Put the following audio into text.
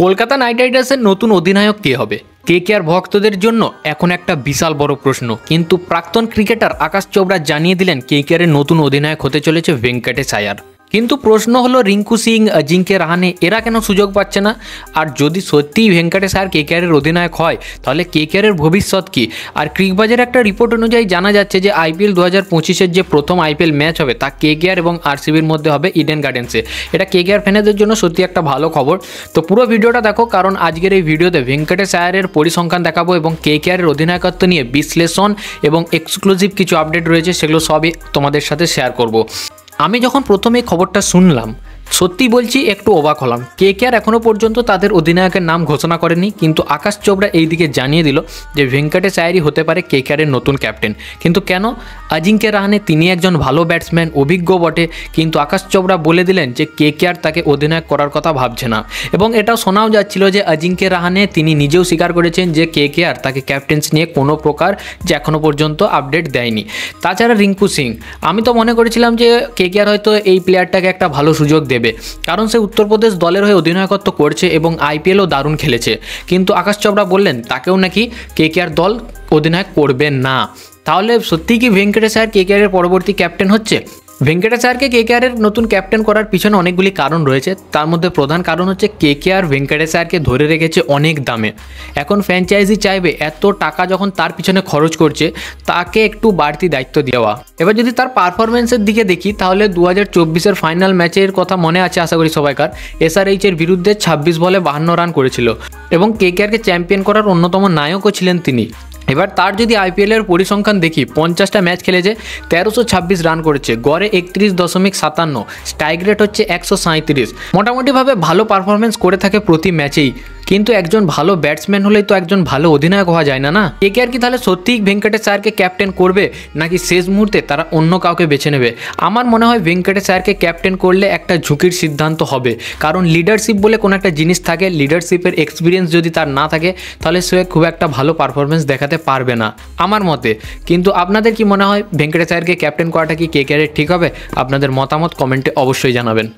Kolkata night রাইডার্সের নতুন অধিনায়ক কে হবে? কেকেআর ভক্তদের জন্য এখন একটা বিশাল বড় প্রশ্ন। কিন্তু প্রাক্তন ক্রিকেটার আকাশ চোপড়া জানিয়ে দিলেন কেকেআরের নতুন অধিনায়ক হতে চলেছে ভেঙ্কটেশ আয়ার। কিন্তু প্রশ্ন হলো রিঙ্কু সিং, অজিঙ্ক্য রাহানে এরা কেন সুযোগ পাচ্ছে না? আর যদি সত্যিই ভেঙ্কটেশ আয়ার কেকেআরের অধিনায়ক হয় তাহলে কেকেআরের ভবিষ্যৎ কী? আর ক্রিকবাজের একটা রিপোর্ট অনুযায়ী জানা যাচ্ছে যে আইপিএল 2025-এর যে প্রথম আইপিএল ম্যাচ হবে তা কেকেআর এবং আরসিবির মধ্যে হবে ইডেন গার্ডেন্সে। এটা কেকেআর ফ্যানেদের জন্য সত্যি একটা ভালো খবর। তো পুরো ভিডিওটা দেখো, কারণ আজকের এই ভিডিওতে ভেঙ্কটেশ আয়ারের পরিসংখ্যান দেখাবো এবং কেকেআরের অধিনায়কত্ব নিয়ে বিশ্লেষণ এবং এক্সক্লুসিভ কিছু আপডেট রয়েছে, সেগুলো সবই তোমাদের সাথে শেয়ার করব। আমি যখন প্রথমে খবরটা শুনলাম সত্যি বলছি একটু অবাক হলাম। কেকেআর এখনও পর্যন্ত তাদের অধিনায়কের নাম ঘোষণা করেনি, কিন্তু আকাশ চোপড়া এই দিকে জানিয়ে দিল যে ভেঙ্কটেশ আয়ারই হতে পারে কেকেআরের নতুন ক্যাপ্টেন। কিন্তু কেন? অজিঙ্ক্য রাহানে তিনি একজন ভালো ব্যাটসম্যান, অভিজ্ঞ বটে, কিন্তু আকাশ চোপড়া বলে দিলেন যে কেকেআর তাকে অধিনায়ক করার কথা ভাবছে না। এবং এটাও শোনাও যাচ্ছিল যে অজিঙ্ক্য রাহানে তিনি নিজেও স্বীকার করেছেন যে কেকেআর তাকে ক্যাপ্টেন্স নিয়ে কোনো প্রকার যে এখনও পর্যন্ত আপডেট দেয়নি। তাছাড়া রিঙ্কু সিং, আমি তো মনে করেছিলাম যে কেকেআর হয়তো এই প্লেয়ারটাকে একটা ভালো সুযোগ দেবে, কারণ সে উত্তরপ্রদেশ দলের হয়ে অধিনায়কত্ব করছে এবং আইপিএলও দারুণ খেলেছে। কিন্তু আকাশ চোপড়া বললেন তাকেও নাকি কেকেআর দল অধিনায়ক করবে না। তাহলে সত্যিই কি ভেঙ্কটেশ আয়ার কেকেআরের পরবর্তী ক্যাপ্টেন হচ্ছে? ভেঙ্কটেশ আয়ারকে কেকেআরের নতুন ক্যাপ্টেন করার পিছনে অনেকগুলি কারণ রয়েছে। তার মধ্যে প্রধান কারণ হচ্ছে কেকেআর ভেঙ্কটেশ আয়ারকে ধরে রেখেছে অনেক দামে। এখন ফ্র্যাঞ্চাইজি চাইবে এত টাকা যখন তার পিছনে খরচ করছে তাকে একটু বাড়তি দায়িত্ব দেওয়া। এবার যদি তার পারফরমেন্সের দিকে দেখি তাহলে 2024-এর ফাইনাল ম্যাচের কথা মনে আছে আশা করি সবাইকার। এসআরএইচের বিরুদ্ধে 26 বলে 52 রান করেছিল এবং কেকেআরকে চ্যাম্পিয়ন করার অন্যতম নায়কও ছিলেন তিনি। এবার তার যদি আইপিএলের পরিসংখ্যান দেখি, 50টা ম্যাচ খেলেছে, 1326 রান করেছে, গড়ে 31.57, স্ট্রাইক রেট হচ্ছে 137। মোটামুটিভাবে ভালো পারফরমেন্স করে থাকে প্রতি ম্যাচেই। কিন্তু একজন ভালো ব্যাটসম্যান হলেই তো একজন ভালো অধিনায়ক হওয়া যায় না। না, কেকেআর কি তাহলে সত্যিই ভেঙ্কটেশ আয়ারকে ক্যাপ্টেন করবে নাকি শেষ মুহূর্তে তারা অন্য কাউকে বেছে নেবে? আমার মনে হয় ভেঙ্কটেশ আয়ারকে ক্যাপ্টেন করলে একটা ঝুঁকির সিদ্ধান্ত হবে, কারণ লিডারশিপ বলে কোনো একটা জিনিস থাকে, লিডারশিপের এক্সপিরিয়েন্স যদি তার না থাকে তাহলে সে খুব একটা ভালো পারফরমেন্স দেখাতে পারবে না আমার মতে। কিন্তু আপনাদের কি মনে হয় ভেঙ্কটেশ আয়ারকে ক্যাপ্টেন করাটা কি কেকেআরের ঠিক হবে? আপনাদের মতামত কমেন্টে অবশ্যই জানাবেন।